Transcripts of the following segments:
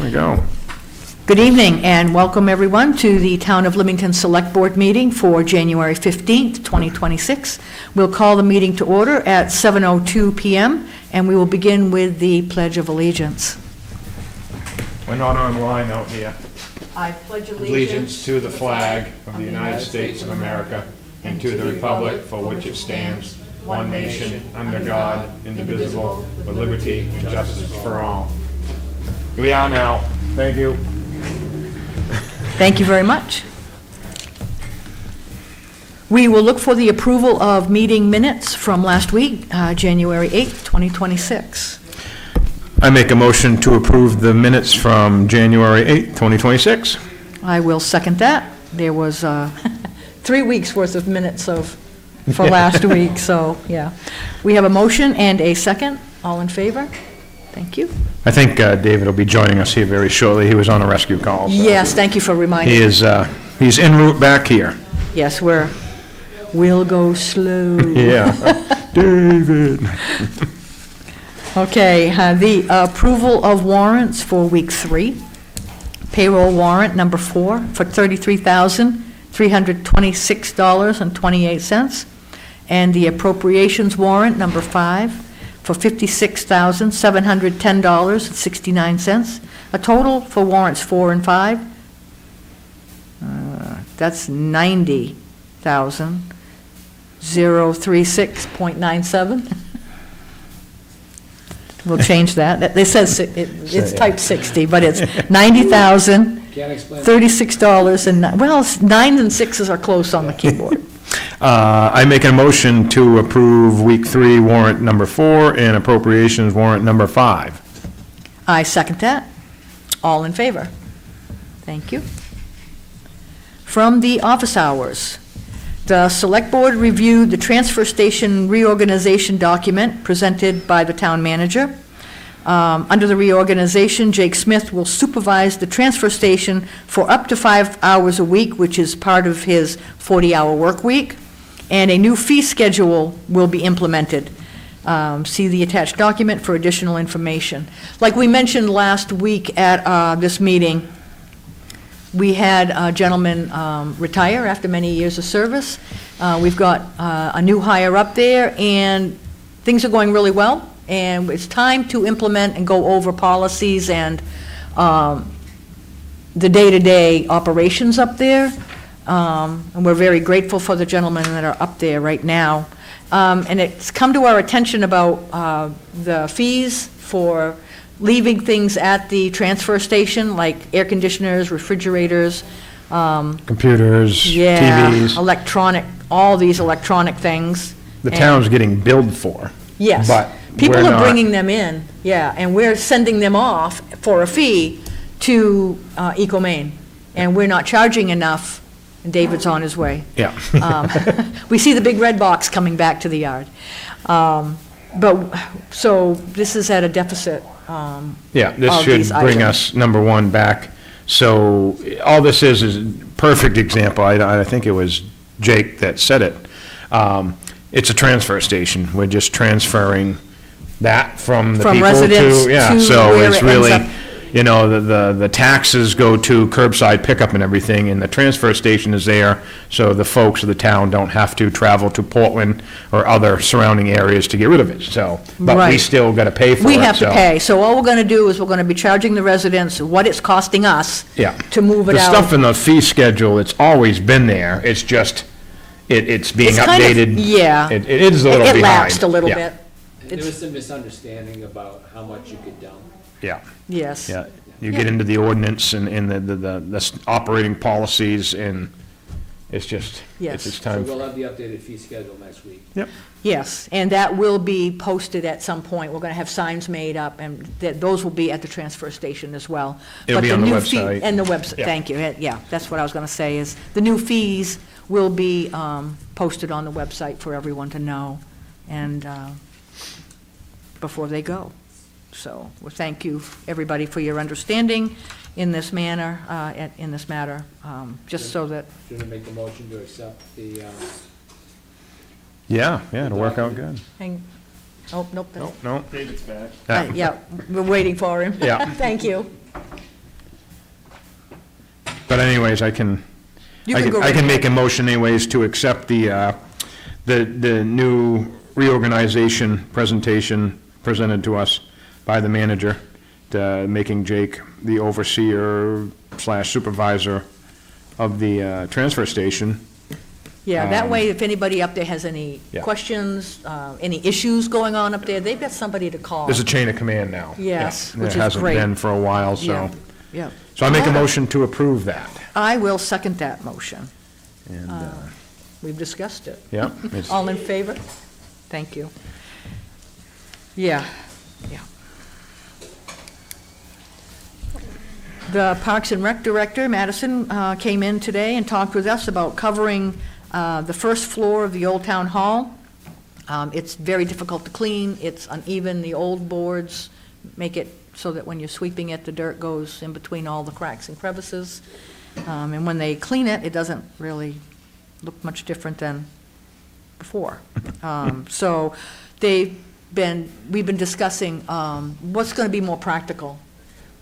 we go. Good evening and welcome everyone to the Town of Limington Select Board meeting for January 15th, 2026. We'll call the meeting to order at 7:02 p.m. and we will begin with the Pledge of Allegiance. We're not online out here. I pledge Allegiance to the flag of the United States of America and to the republic for which it stands, one nation, under God, indivisible, with liberty and justice for all. We are now. Thank you. Thank you very much. We will look for the approval of meeting minutes from last week, January 8th, 2026. I make a motion to approve the minutes from January 8th, 2026. I will second that. There was 3 weeks worth of minutes for last week, so yeah. We have a motion and a second. All in favor? Thank you. I think David will be joining us here very shortly. He was on a rescue call. So Yes, thank you for reminding me. He's en route back here. Yes, we'll go slow. Yeah. David. Okay, the approval of warrants for week 3. Payroll warrant number 4 for $33,326.28. And the appropriations warrant number 5 for $56,710.69. A total for warrants 4 and 5. That's $90,036.97. We'll change that. It says, it's typed 60, but it's $90,036 and, well, 9s and 6s are close on the keyboard. I make a motion to approve week 3 warrant number 4 and appropriations warrant number 5. I second that. All in favor? Thank you. From the office hours, the Select Board reviewed the transfer station reorganization document presented by the town manager. Under the reorganization, Jake Smith will supervise the transfer station for up to 5 hours a week, which is part of his 40-hour work week, and a new fee schedule will be implemented. See the attached document for additional information. Like we mentioned last week at this meeting, we had a gentleman retire after many years of service. We've got a new hire up there, and things are going really well. And it's time to implement and go over policies and the day-to-day operations up there. And we're very grateful for the gentlemen that are up there right now. And it's come to our attention about the fees for leaving things at the transfer station, like air conditioners, refrigerators. Computers, Yeah, TVs. all these electronic things. The town's getting billed for. Yes. But people we're are not. bringing them in, yeah, and we're sending them off for a fee to EcoMaine, and we're not charging enough, and David's on his way. Yeah. We see the big red box coming back to the yard. So this is at a deficit. Yeah, this of should these bring items. us, number 1, back. So all this is a perfect example. I think it was Jake that said it. It's a transfer station. We're just transferring that from the From people residents to, yeah. to So where it's it ends really, up. you know, the taxes go to curbside pickup and everything, and the transfer station is there, so the folks of the town don't have to travel to Portland or other surrounding areas to get rid of it, so. But we Right. still got to pay for it, We have to so- pay, so all we're gonna do is we're gonna be charging the residents what it's costing us Yeah. to move it The out. stuff in the fee schedule, it's always been there, it's just, it's being It's kind of- updated. yeah. It is a little It behind. lapsed a little Yeah. bit. There was some misunderstanding about how much you could dump. Yeah, Yes. yeah. You get into the ordinance and the operating policies, and it's just, Yes. it's So time. we'll have the updated fee schedule next week. Yep. Yes, and that will be posted at some point. We're going to have signs made up, and those will be at the transfer station as well. It'll But be the on the new fee- website. And the website, Yeah. thank you. Yeah, that's what I was going to say, is the new fees will be posted on the website for everyone to know, and before they go. So, well, thank you, everybody, for your understanding in this matter, just so that, Should I make the motion to accept the, Yeah, it'll work out good. hang, oh, nope. No. David's back. Yeah, we're waiting for him. Yeah. Thank you. But anyways, I can You can go I right can make a ahead. motion anyways to accept the new reorganization presentation presented to us by the manager, making Jake the overseer / supervisor of the transfer station. Yeah, that way, if anybody up there has any Yeah. questions, any issues going on up there, they've got somebody to call. There's a chain of command now. Yes, Yeah, which is There hasn't great. been for a while, Yeah, so. yeah. So I make a Alright. motion to approve that. I will second that motion. And, We've discussed it. yeah, it's- All in favor? Thank you. Yeah, yeah. The Parks and Rec Director, Madison, came in today and talked with us about covering the first floor of the Old Town Hall. It's very difficult to clean, it's uneven, the old boards make it so that when you're sweeping it, the dirt goes in between all the cracks and crevices. And when they clean it, it doesn't really look much different than before. So we've been discussing what's going to be more practical,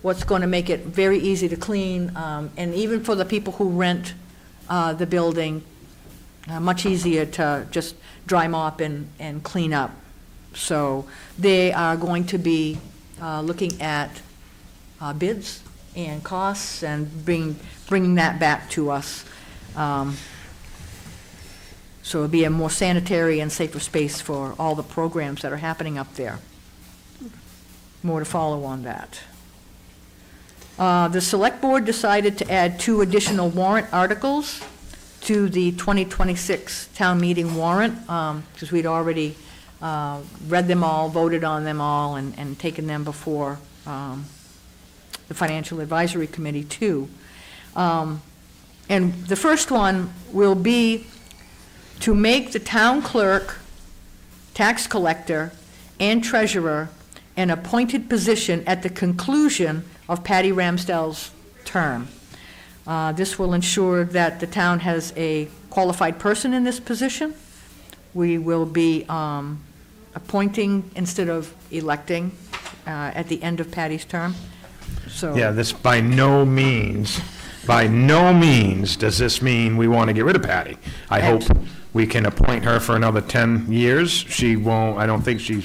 what's going to make it very easy to clean, and even for the people who rent the building, much easier to just dry mop and clean up. So they are going to be looking at bids and costs and bringing that back to us. So it'll be a more sanitary and safer space for all the programs that are happening up there. More to follow on that. The Select Board decided to add 2 additional warrant articles to the 2026 town meeting warrant, because we'd already read them all, voted on them all, and taken them before the Financial Advisory Committee, too. And the first one will be to make the town clerk, tax collector, and treasurer an appointed position at the conclusion of Patty Ramsdell's term. This will ensure that the town has a qualified person in this position. We will be appointing instead of electing at the end of Patty's term, so. Yeah, this by no means does this mean we want to get rid of Patty. I hope we can appoint her for another 10 years. She won't, I don't think she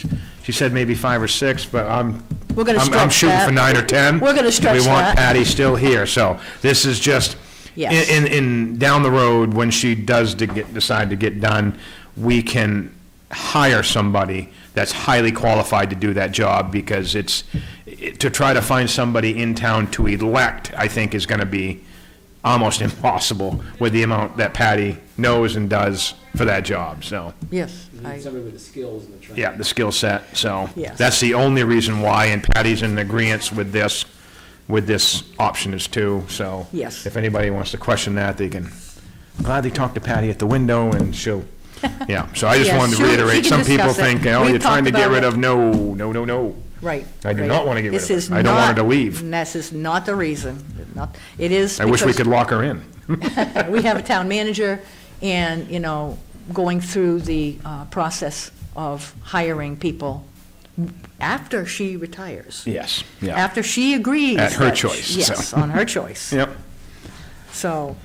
said maybe 5 or 6, but We're gonna I'm stretch shooting that. for 9 or 10. We're gonna stretch We want that. Patty still here, so this is just, Yes. in down the road, when she does decide to get done, we can hire somebody that's highly qualified to do that job, because to try to find somebody in town to elect, I think, is gonna be almost impossible with the amount that Patty knows and does for that job, so. Yes, You need somebody with the skills and the training. Yeah, the skill set, so. Yes. That's the only reason why, and Patty's in agreeance with this option is too, so. Yes. If anybody wants to question that, they can gladly talk to Patty at the window, and she'll, yeah. So I just Yes, wanted to she reiterate, can some people discuss it. think, oh, We've you're trying to talked get about rid it. of, no. right. I do right. not want to get rid This of is her. I don't want her not- to leave. This is not the reason. It is I wish we because could lock her in. we have a town manager, and, going through the process of hiring people after she retires. Yes, yeah. After she agrees. At her that- choice, Yes, so. on her choice. Yep. So,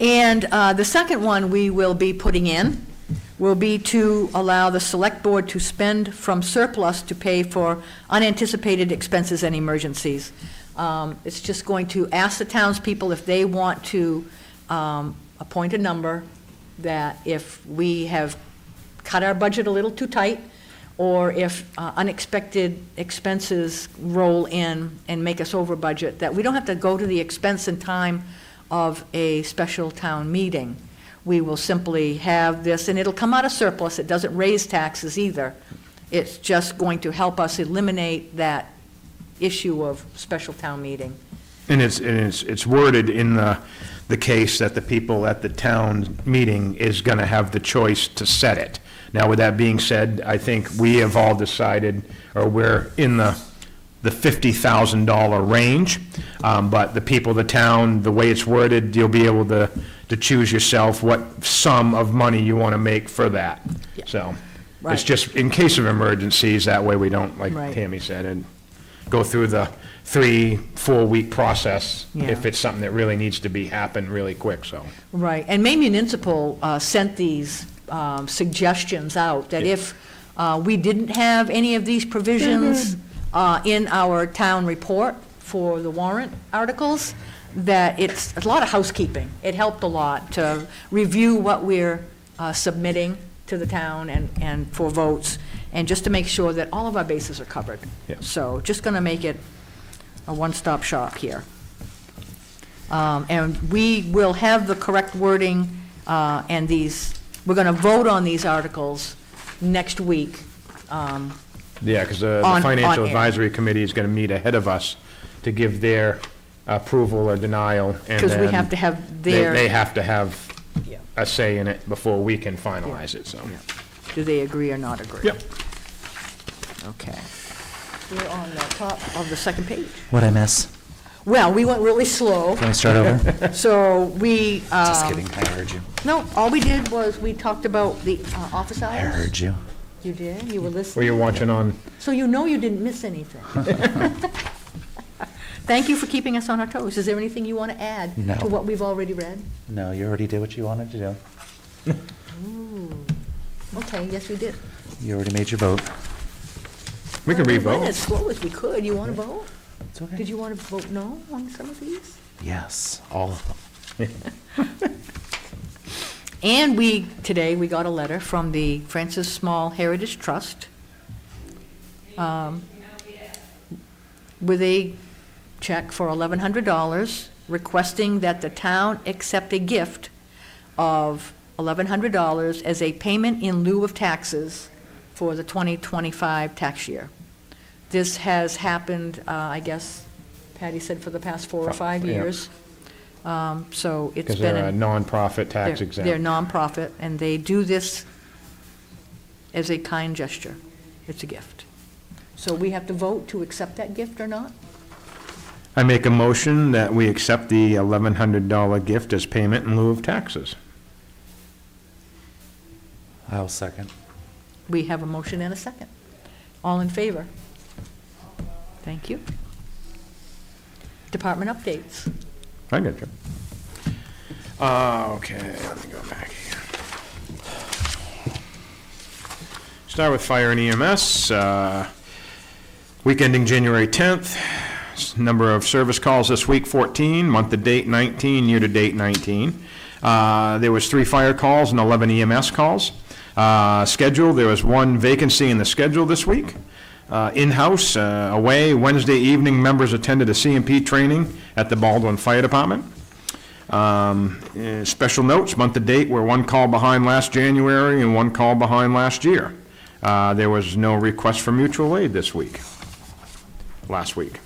and the second one we will be putting in will be to allow the Select Board to spend from surplus to pay for unanticipated expenses and emergencies. It's just going to ask the townspeople if they want to appoint a number, that if we have cut our budget a little too tight, or if unexpected expenses roll in and make us over budget, that we don't have to go to the expense and time of a special town meeting. We will simply have this, and it'll come out of surplus. It doesn't raise taxes either. It's just going to help us eliminate that issue of special town meeting. And it's worded in the case that the people at the town meeting is going to have the choice to set it. Now, with that being said, I think we have all decided, or we're in the $50,000 range, but the people of the town, the way it's worded, you'll be able to choose yourself what sum of money you want to make for that. Yeah. So, Right. it's just in case of emergencies, that way we don't, like Right. Tammy said, and go through the 3-4 week process Yeah. if it's something that really needs to happen really quick, so. Right, and Maine Municipal sent these suggestions out, that if we didn't have any of these provisions in our town report for the warrant articles, that it's a lot of housekeeping. It helped a lot to review what we're submitting to the town and for votes, and just to make sure that all of our bases are covered. Yeah. So just going to make it a one-stop shop here. And we will have the correct wording, and we're going to vote on these articles next week. Yeah, because the On Financial air. Advisory Committee is going to meet ahead of us to give their approval or denial. Because we have to have their. They have to have Yeah. a say in it before we can finalize it, so. Do they agree or not agree? Yep. Okay. We're on the top of the second page. What'd I miss? Well, we went really slow, Can we start over? so we. Just kidding, I heard you. No, all we did was we talked about the office hours. I heard you. You did? You were Were listening? you watching on, So you know you didn't miss anything. Thank you for keeping us on our toes. Is there anything you want to add No. to what we've already read? No, you already did what you wanted to do. Okay, yes, we did. You already made your vote. we can We went revote. as slow as we could. You want to vote? It's okay. Did you want to vote no on some of these? Yes, all of them. And today, we got a letter from the Francis Small Heritage Trust with a check for $1,100 requesting that the town accept a gift of $1,100 as a payment in lieu of taxes for the 2025 tax year. This has happened, I guess, Patty said, for the past 4 or 5 Yeah. years. So it's Because been. they're a nonprofit tax They're exempt. nonprofit, and they do this as a kind gesture. It's a gift. So we have to vote to accept that gift or not? I make a motion that we accept the $1,100 gift as payment in lieu of taxes. I'll second. We have a motion and a second. All in favor? Thank you. Department updates. I got you. Okay, let me go back here. Start with fire and EMS. Week ending January 10th. Number of service calls this week, 14. Month-to-date, 19. Year-to-date, 19. There was 3 fire calls and 11 EMS calls. Schedule, there was 1 vacancy in the schedule this week. In-house, away, Wednesday evening, members attended a CMP training at the Baldwin Fire Department. Special notes, month-to-date, we're 1 call behind last January and 1 call behind last year. There was no request for mutual aid this week, last week.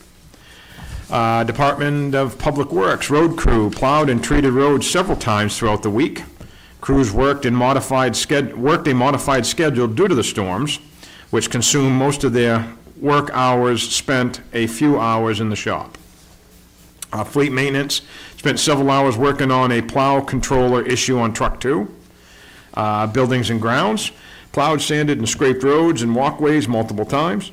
Department of Public Works, road crew plowed and treated roads several times throughout the week. Crews worked a modified schedule due to the storms, which consumed most of their work hours, spent a few hours in the shop. Fleet maintenance spent several hours working on a plow controller issue on Truck 2. Buildings and grounds, plowed, sanded, and scraped roads and walkways multiple times.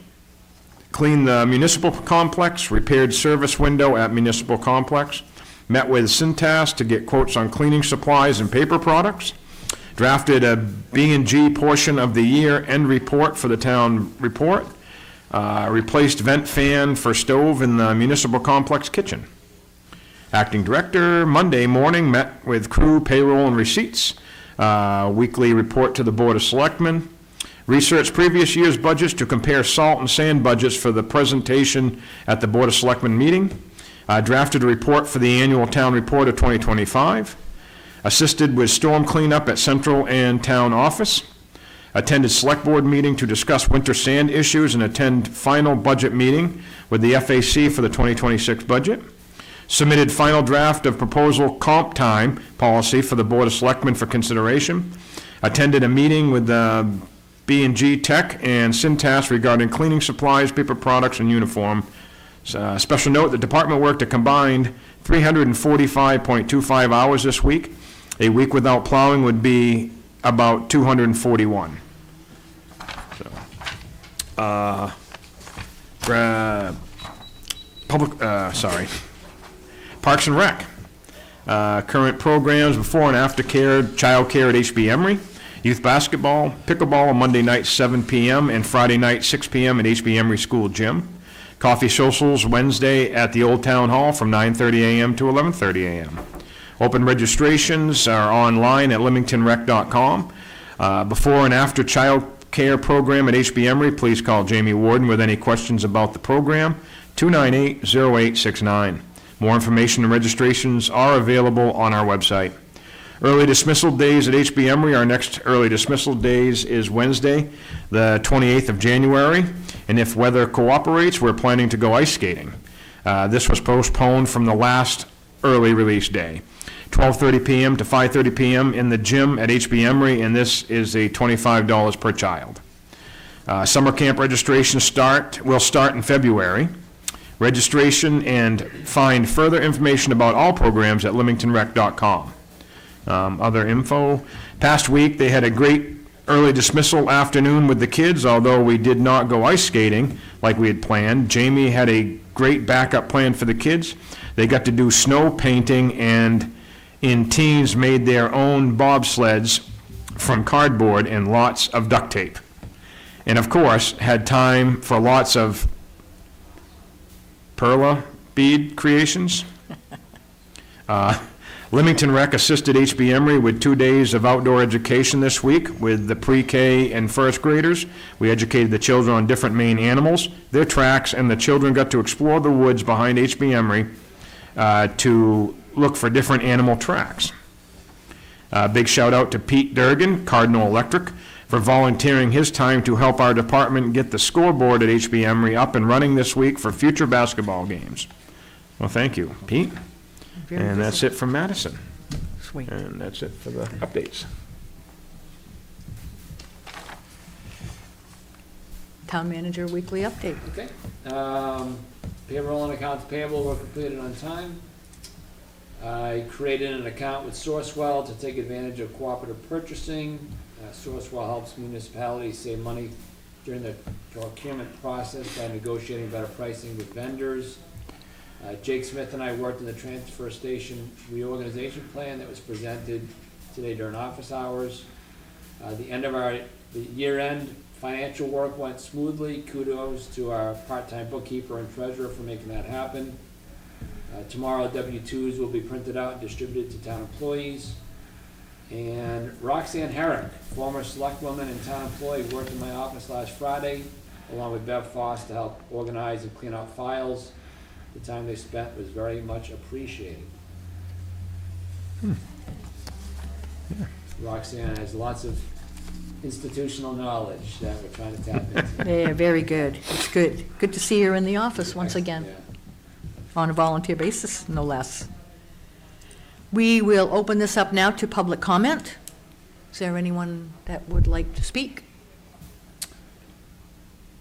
Cleaned the municipal complex, repaired service window at municipal complex. Met with Cintas to get quotes on cleaning supplies and paper products. Drafted a B&G portion of the year-end report for the town report. Replaced vent fan for stove in the municipal complex kitchen. Acting director, Monday morning, met with crew, payroll, and receipts. Weekly report to the Board of Selectmen. Researched previous year's budgets to compare salt and sand budgets for the presentation at the Board of Selectmen meeting. Drafted a report for the annual town report of 2025. Assisted with storm cleanup at central and town office. Attended select board meeting to discuss winter sand issues and attend final budget meeting with the FAC for the 2026 budget. Submitted final draft of proposal comp time policy for the Board of Selectmen for consideration. Attended a meeting with the B&G Tech and Cintas regarding cleaning supplies, paper products, and uniform. Special note, the department worked a combined 345.25 hours this week. A week without plowing would be about 241. Parks and Rec. Current programs, before and after care, child care at HB Emory. Youth basketball, pickleball on Monday night, 7 p.m., and Friday night, 6 p.m. at HB Emory School Gym. Coffee socials Wednesday at the Old Town Hall from 9:30 a.m. to 11:30 a.m. Open registrations are online at limingtonrec.com. Before and after child care program at HB Emory, please call Jamie Warden with any questions about the program, 298-0869. More information and registrations are available on our website. Early dismissal days at HB Emory, our next early dismissal days is Wednesday, the 28th of January, and if weather cooperates, we're planning to go ice skating. This was postponed from the last early release day. 12:30 p.m. to 5:30 p.m. in the gym at HB Emory, and this is a $25 per child. Summer camp registration will start in February. Registration and find further information about all programs at limingtonrec.com. Other info, past week, they had a great early dismissal afternoon with the kids, although we did not go ice skating like we had planned. Jamie had a great backup plan for the kids. They got to do snow painting, and in teams made their own bobsleds from cardboard and lots of duct tape. And of course, had time for lots of perla bead creations. Limington Rec assisted HB Emory with 2 days of outdoor education this week with the pre-K and first graders. We educated the children on different Maine animals, their tracks, and the children got to explore the woods behind HB Emory to look for different animal tracks. Big shout out to Pete Durgan, Cardinal Electric, for volunteering his time to help our department get the scoreboard at HB Emory up and running this week for future basketball games. Well, thank you, Pete. And that's it from Madison. Sweet. And that's it for the updates. Town manager weekly update. Okay. Payroll and accounts payable were completed on time. I created an account with Sourcewell to take advantage of cooperative purchasing. Sourcewell helps municipalities save money during the procurement process by negotiating better pricing with vendors. Jake Smith and I worked in the transfer station reorganization plan that was presented today during office hours. The year-end financial work went smoothly. Kudos to our part-time bookkeeper and treasurer for making that happen. Tomorrow, W-2s will be printed out and distributed to town employees. And Roxanne Herrick, former selectwoman and town employee, worked in my office last Friday, along with Bev Foss, to help organize and clean out files. The time they spent was very much appreciated. Roxanne has lots of institutional knowledge that we're trying to tap into. Yeah, very good. It's good. Good to see her in the office once again, Yeah. on a volunteer basis, no less. We will open this up now to public comment. Is there anyone that would like to speak?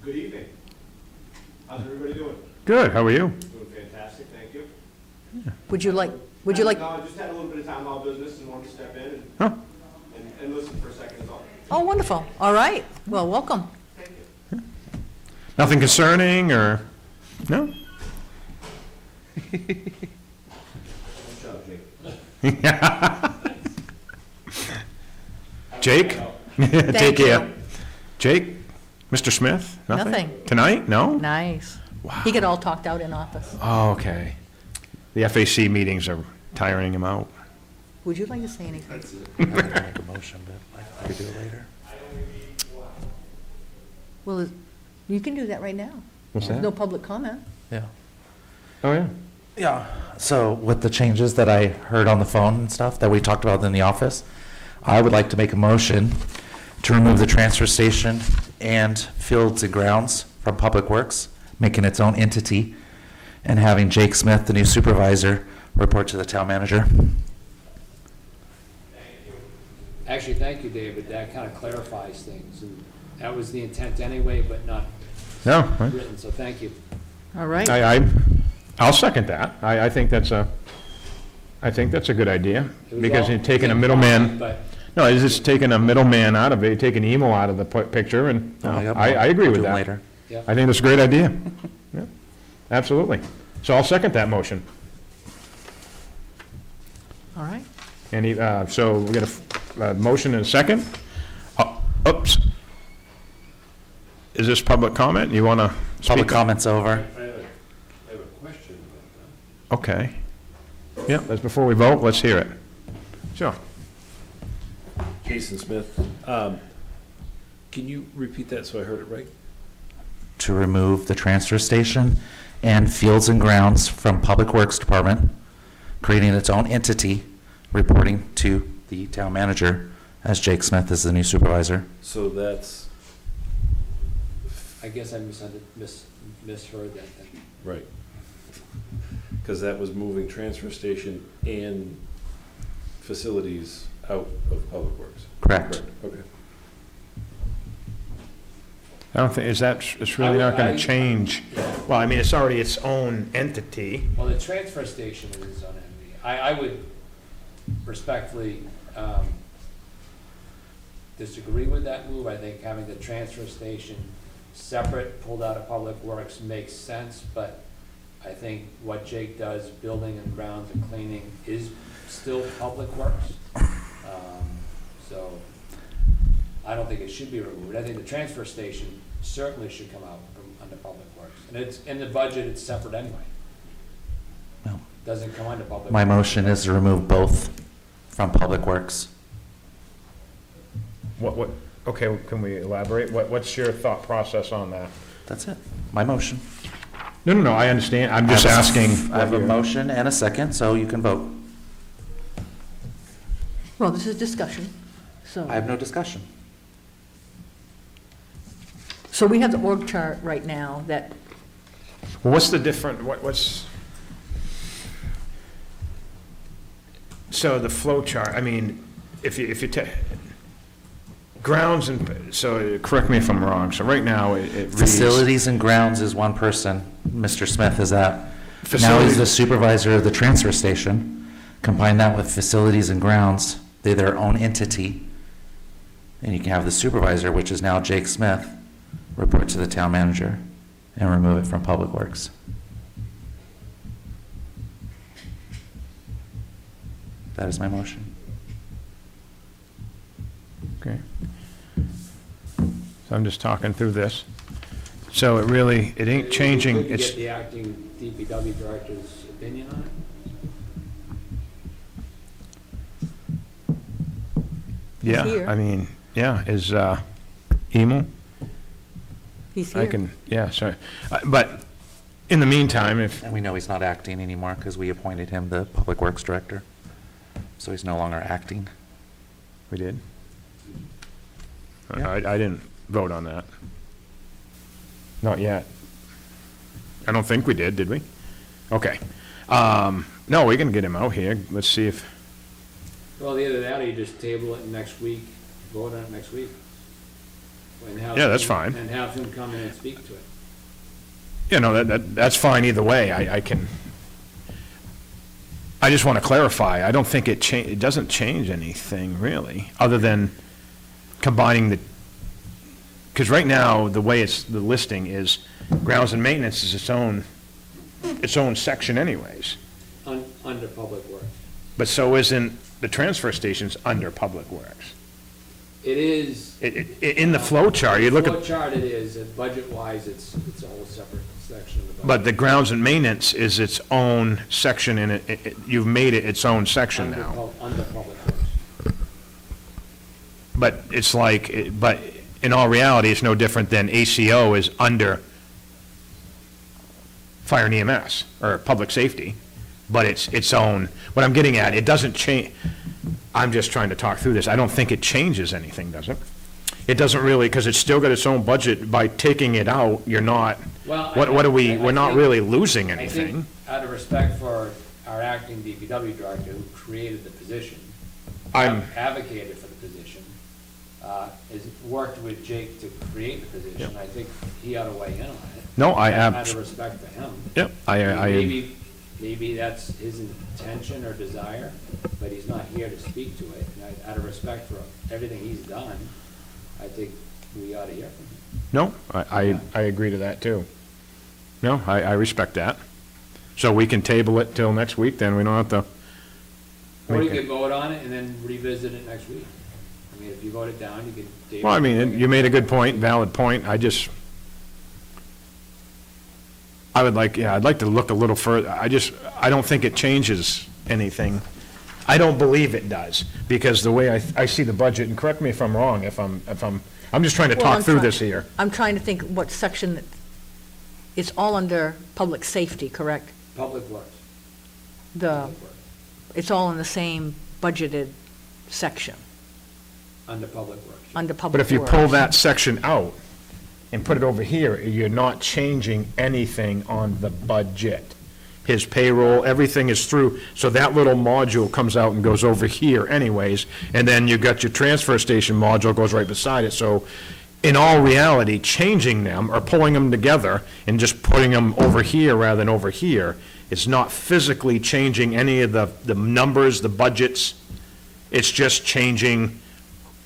Good evening. How's everybody doing? Good, how are you? Doing fantastic, thank you. Would you like, No, I just had a little bit of time out of business and wanted to step in Huh? and listen for a second is all. oh, wonderful. All right. Well, welcome. Thank you. Nothing concerning, or, no? Good job, Jake. Jake? Take Thank care. you. Jake? Mr. Smith? Nothing. Tonight? No? Nice. Wow. He got all talked out in office. Oh, okay. The FAC meetings are tiring him out. Would you like to say anything? I can make a motion, but I could do it later. Well, you can do that right now. What's There's that? no public comment. Yeah. Oh, yeah. Yeah. So with the changes that I heard on the phone and stuff that we talked about in the office, I would like to make a motion to remove the transfer station and fields and grounds from Public Works, making its own entity, and having Jake Smith, the new supervisor, report to the town manager. Actually, thank you, David. That kind of clarifies things. And that was the intent anyway, but not No, right. written, so thank you. All right. I'll second that. I think that's a good idea, It was because all- you're taking a it was middleman, But no, it's just taking a middleman out of it, taking emo out of the picture, and Oh, yep. I agree We'll with do 'em that. later. yeah. I think that's a great idea. Yeah, absolutely. So I'll second that motion. All right. Any, so we got a motion and a second. Oops. Is this public comment? You want to speak? Public comments over. I have a question about that. Okay. Yeah, that's before we vote, let's hear it. Sure. Jason Smith. Can you repeat that so I heard it right? To remove the transfer station and fields and grounds from Public Works Department, creating its own entity, reporting to the town manager, as Jake Smith is the new supervisor. So that's, I guess I misheard that then. right. Because that was moving transfer station and facilities out of Public Works. Correct. Okay. I don't think, it's really not going to change. Well, I mean, it's already its own entity. Well, the transfer station is its own entity. I would respectfully disagree with that move. I think having the transfer station separate, pulled out of Public Works makes sense, but I think what Jake does, building and grounds and cleaning, is still Public Works. So I don't think it should be removed. I think the transfer station certainly should come out from under Public Works. And it's, in the budget, it's separate anyway. No. Doesn't come under Public. My Works. motion is to remove both from Public Works. What, okay, can we elaborate? What's your thought process on that? That's it. My motion. No, I understand. I'm just asking. I have a what your- motion and a second, so you can vote. Well, this is discussion, so. I have no discussion. So we have the org chart right now that, Well, what's the different, what's, so the flow chart, I mean, if you take, grounds and, so correct me if I'm wrong, so right now it reads. Facilities and grounds is one person. Mr. Smith is that. Now Facilities- he's the supervisor of the transfer station. Combine that with facilities and grounds, they're their own entity. And you can have the supervisor, which is now Jake Smith, report to the town manager and remove it from Public Works. That is my motion. Okay. So I'm just talking through this. So it really, it ain't changing, Could you it's, get the acting DPW director's opinion on it? yeah, here. I mean, yeah, is, Emu? he's I here. can, yeah, sorry. But in the meantime, if, And we know he's not acting anymore because we appointed him the Public Works Director. So he's no longer acting. we did? Yeah. I didn't vote on that. Not yet. I don't think we did we? Okay. No, we can get him out here. Let's see if, Well, either that or you just table it next week, vote on it next week. And have Yeah, that's him- fine. And have him come in and speak to it. you know, that's fine either way. I just want to clarify, I don't think it doesn't change anything really, other than combining the, because right now, the way the listing is, grounds and maintenance is its own section anyways. Under Public Works. But so isn't the transfer stations under Public Works. It is. In the flow chart, you look Flow at, chart it is, and budget-wise, it's a whole separate section of the budget. but the grounds and maintenance is its own section, and you've made it its own section now. Under Public Works. But it's like, but in all reality, it's no different than ACO is under fire and EMS, or public safety, but it's its own, what I'm getting at, it doesn't change, I'm just trying to talk through this, I don't think it changes anything, does it? It doesn't really, because it's still got its own budget, by taking it out, you're not, Well, what are we, I we're not think- really losing I think, anything. out of respect for our acting DPW director who created the position, I'm, advocated for the position, has worked with Jake to create the position, I think he ought to weigh in on it. no, I Out am, of respect for him. yep, Maybe that's his intention or desire, but he's not here to speak to it. And out of respect for everything he's done, I think we ought to hear from him. no, I agree to that too. No, I respect that. So we can table it till next week, then we don't have to. Or you make it- could vote on it and then revisit it next week. I mean, if you vote it down, you can. table Well, I it. mean, you made a good point, valid point. I'd like to look a little further. I don't think it changes anything. I don't believe it does, because the way I see the budget, and correct me if I'm wrong, I'm just trying to Well, talk I'm through trying- this here. I'm trying to think what section, it's all under public safety, correct? Public Works. The, Public Works. it's all in the same budgeted section, Under Public Works. under public But if you works. pull that section out and put it over here, you're not changing anything on the budget. His payroll, everything is through, so that little module comes out and goes over here anyways, and then you got your transfer station module goes right beside it, so in all reality, changing them or pulling them together and just putting them over here rather than over here, it's not physically changing any of the numbers, the budgets, it's just changing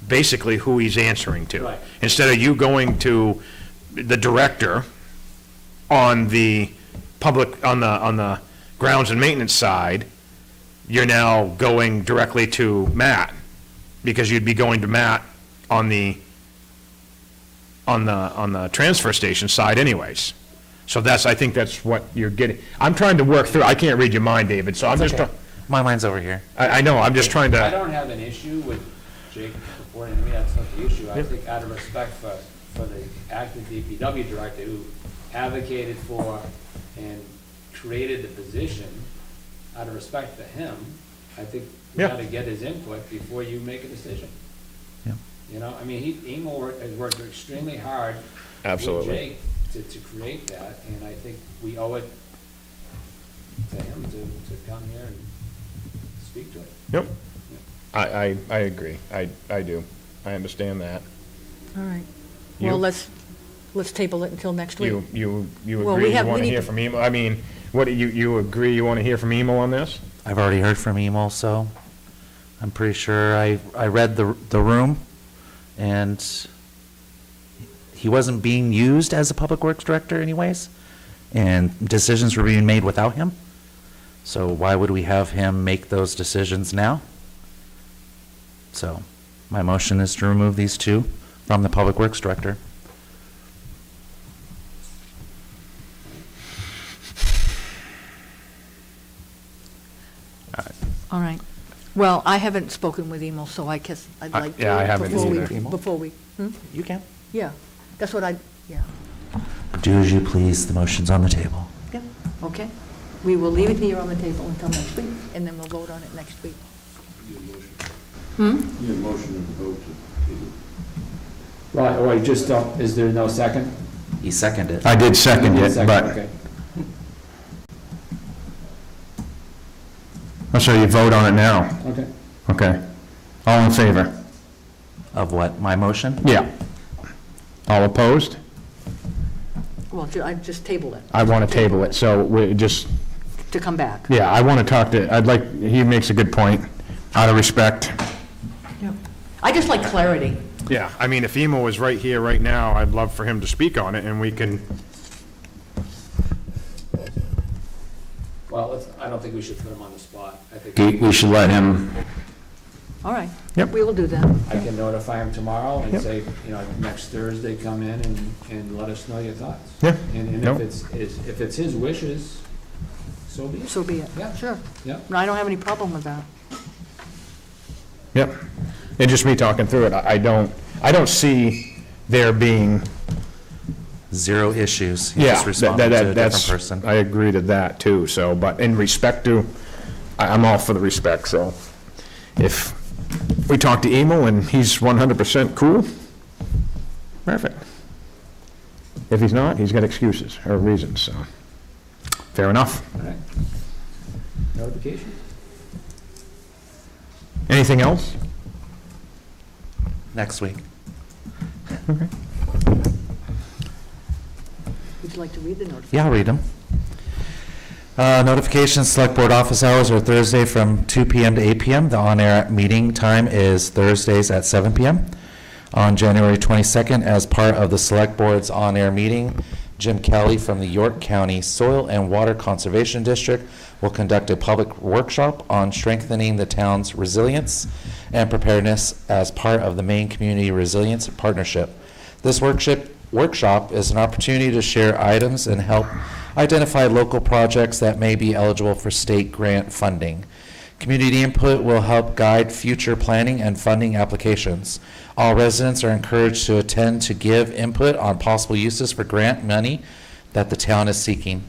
basically who he's answering to. Right. Instead of you going to the director on the public, on the grounds and maintenance side, you're now going directly to Matt, because you'd be going to Matt on the transfer station side anyways. So I think that's what you're getting. I'm trying to work through, I can't read your mind, David, so I'm just, My mind's over here. I know, I'm just trying I to, don't have an issue with Jake reporting to me, that's not the issue. I think out of respect for the acting DPW director who advocated for and created the position, out of respect for him, I think we Yeah. gotta get his input before you make a decision. Yeah. You know, I mean, Emil has worked extremely hard Absolutely. with Jake to create that, and I think we owe it to him to come here and speak to it. yep. I agree, I do, I understand that. All right. You- Well, let's table it until next week. You Well, we agree, you have- we want to need hear to- from Emil, I mean, what, you agree you want to hear from Emil on this? I've already heard from Emil, so I'm pretty sure I read the room, and he wasn't being used as a public works director anyways, and decisions were being made without him. So why would we have him make those decisions now? So my motion is to remove these two from the public works director. All right. Well, I haven't spoken with Emil, so I guess I'd like to. yeah, I haven't before we- either. Before we, You can. yeah, that's what yeah. Do as you please, the motion's on the table. Yep, okay. We will leave it here on the table until next week, and then we'll vote on it next week. Right, or you just don't, is there no second? He seconded it. I did second it, Second, but, okay. so you vote on it now? Okay. Okay. All in favor? Of what, my motion? Yeah. All opposed? Well, I just tabled it I want to table it, so we just, to come back. yeah, I want to talk to, he makes a good point, out of respect. Yep. I just like clarity. Yeah, I mean, if Emil was right here, right now, I'd love for him to speak on it, and we can, Well, I don't think we should put him on the spot. I think we should let him. All right. Yep. We will do that. I can notify him tomorrow and Yep. say, next Thursday, come in and let us know your thoughts. Yeah. And Nope. if it's his wishes, so be it. So be it. Yeah. Sure. Yeah. No, I don't have any problem with that. Yep. And just me talking through it, I don't see there being, Zero issues. He's yeah, just responding to a different that's, person. I agree to that too, so, but in respect to, I'm all for the respect, so if we talk to Emil and he's 100% cool, perfect. If he's not, he's got excuses or reasons, so, fair enough. All right. Notification? Anything else? Next week. Would you like to read the notice? Yeah, I'll read them. Notifications, select board office hours are Thursday from 2 PM to 8 PM. The on-air meeting time is Thursdays at 7 PM. On January 22nd, as part of the select board's on-air meeting, Jim Kelly from the York County Soil and Water Conservation District will conduct a public workshop on strengthening the town's resilience and preparedness as part of the Maine Community Resilience Partnership. This workshop is an opportunity to share items and help identify local projects that may be eligible for state grant funding. Community input will help guide future planning and funding applications. All residents are encouraged to attend to give input on possible uses for grant money that the town is seeking.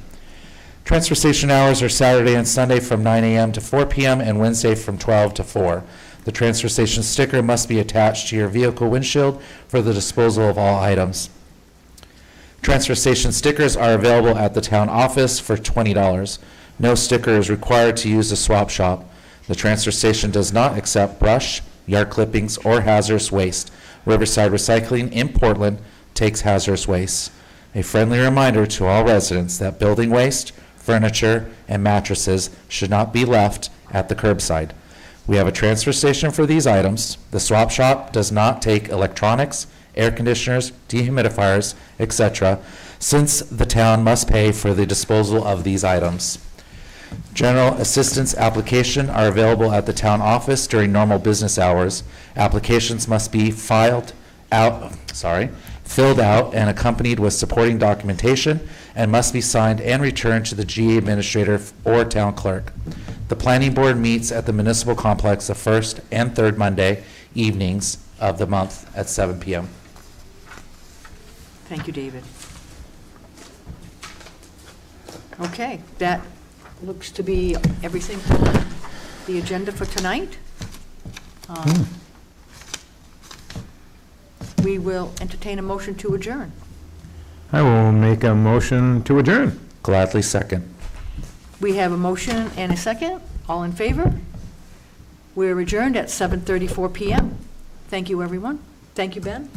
Transfer station hours are Saturday and Sunday from 9 a.m. to 4 p.m. and Wednesday from 12 to 4. The transfer station sticker must be attached to your vehicle windshield for the disposal of all items. Transfer station stickers are available at the town office for $20. No sticker is required to use the swap shop. The transfer station does not accept brush, yard clippings, or hazardous waste. Riverside Recycling in Portland takes hazardous waste. A friendly reminder to all residents that building waste, furniture, and mattresses should not be left at the curbside. We have a transfer station for these items. The swap shop does not take electronics, air conditioners, dehumidifiers, etc., since the town must pay for the disposal of these items. General assistance applications are available at the town office during normal business hours. Applications must be filled out and accompanied with supporting documentation and must be signed and returned to the GA administrator or town clerk. The planning board meets at the municipal complex the first and third Monday evenings of the month at 7 p.m. Thank you, David. Okay, that looks to be everything for the agenda for tonight. We will entertain a motion to adjourn. I will make a motion to adjourn. Gladly second. We have a motion and a second. All in favor? We're adjourned at 7:34 PM. Thank you, everyone. Thank you, Ben.